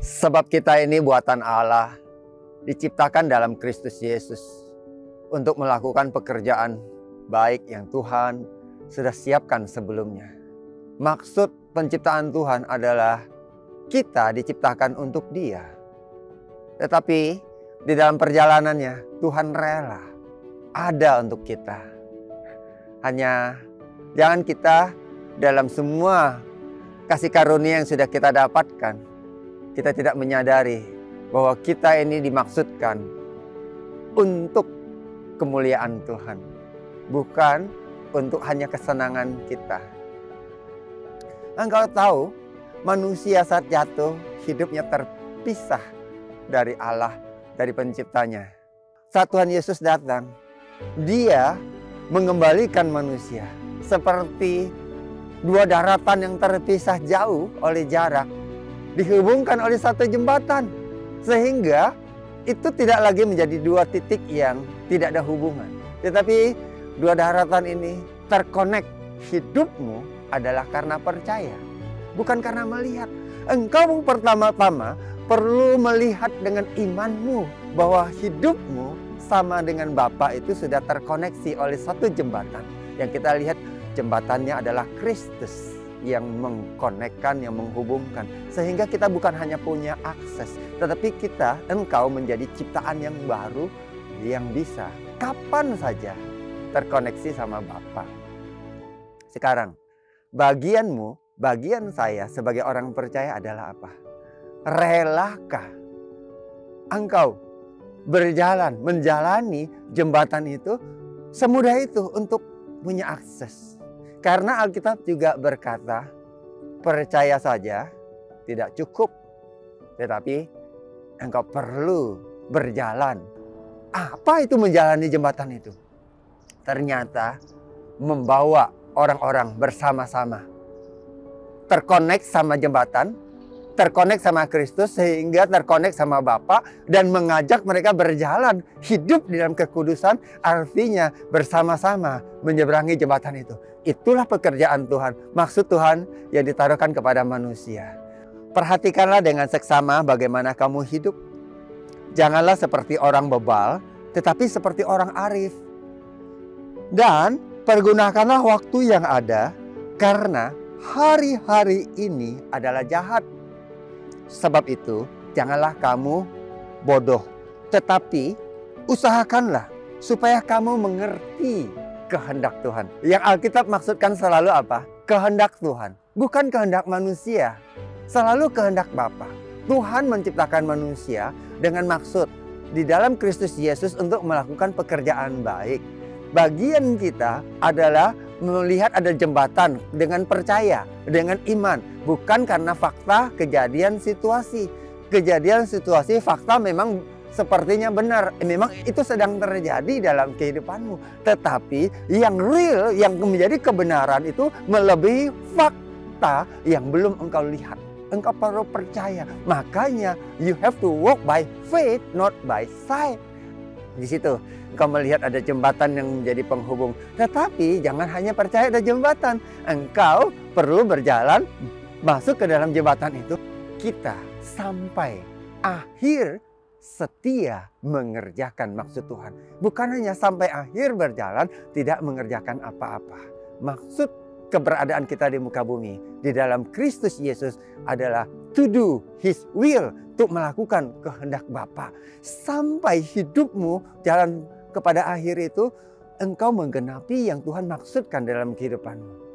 Sebab kita ini buatan Allah, diciptakan dalam Kristus Yesus untuk melakukan pekerjaan baik yang Tuhan sudah siapkan sebelumnya. Maksud penciptaan Tuhan adalah kita diciptakan untuk Dia. Tetapi di dalam perjalanannya Tuhan rela ada untuk kita. Hanya jangan kita dalam semua kasih karunia yang sudah kita dapatkan, kita tidak menyadari bahwa kita ini dimaksudkan untuk kemuliaan Tuhan, bukan untuk hanya kesenangan kita. Engkau tahu, manusia saat jatuh hidupnya terpisah dari Allah, dari penciptanya. Saat Tuhan Yesus datang, Dia mengembalikan manusia seperti dua daratan yang terpisah jauh oleh jarak, dihubungkan oleh satu jembatan, sehingga itu tidak lagi menjadi dua titik yang tidak ada hubungan, tetapi dua daratan ini terkonek. Hidupmu adalah karena percaya, bukan karena melihat. Engkau pertama-tama perlu melihat dengan imanmu bahwa hidupmu sama dengan Bapa itu sudah terkoneksi oleh satu jembatan. Yang kita lihat jembatannya adalah Kristus yang mengkonekkan, yang menghubungkan. Sehingga kita bukan hanya punya akses, tetapi engkau menjadi ciptaan yang baru yang bisa kapan saja terkoneksi sama Bapa. Sekarang, bagian saya sebagai orang percaya adalah apa? Relakah engkau menjalani jembatan itu semudah itu untuk punya akses? Karena Alkitab juga berkata, percaya saja tidak cukup, tetapi engkau perlu berjalan. Apa itu menjalani jembatan itu? Ternyata membawa orang-orang bersama-sama terkonek sama jembatan, terkonek sama Kristus, sehingga terkonek sama Bapa, dan mengajak mereka berjalan hidup di dalam kekudusan, artinya bersama-sama menyeberangi jembatan itu. Itulah pekerjaan Tuhan, maksud Tuhan yang ditaruhkan kepada manusia. Perhatikanlah dengan seksama bagaimana kamu hidup. Janganlah seperti orang bebal, tetapi seperti orang arif. Dan pergunakanlah waktu yang ada, karena hari-hari ini adalah jahat. Sebab itu, janganlah kamu bodoh, tetapi usahakanlah supaya kamu mengerti kehendak Tuhan. Yang Alkitab maksudkan selalu apa? Kehendak Tuhan, bukan kehendak manusia. Selalu kehendak Bapa. Tuhan menciptakan manusia dengan maksud di dalam Kristus Yesus untuk melakukan pekerjaan baik. Bagian kita adalah melihat ada jembatan dengan percaya, dengan iman. Bukan karena fakta, kejadian, situasi. Kejadian, situasi, fakta memang sepertinya benar. Memang itu sedang terjadi dalam kehidupanmu. Tetapi yang real, yang menjadi kebenaran itu melebihi fakta yang belum engkau lihat. Engkau perlu percaya. Makanya you have to walk by faith, not by sight. Di situ engkau melihat ada jembatan yang menjadi penghubung. Tetapi jangan hanya percaya ada jembatan. Engkau perlu berjalan masuk ke dalam jembatan itu. Kita sampai akhir setia mengerjakan maksud Tuhan. Bukan hanya sampai akhir berjalan tidak mengerjakan apa-apa. Maksud keberadaan kita di muka bumi di dalam Kristus Yesus adalah to do His will, untuk melakukan kehendak Bapa. Sampai hidupmu jalan kepada akhir itu, engkau menggenapi yang Tuhan maksudkan dalam kehidupanmu.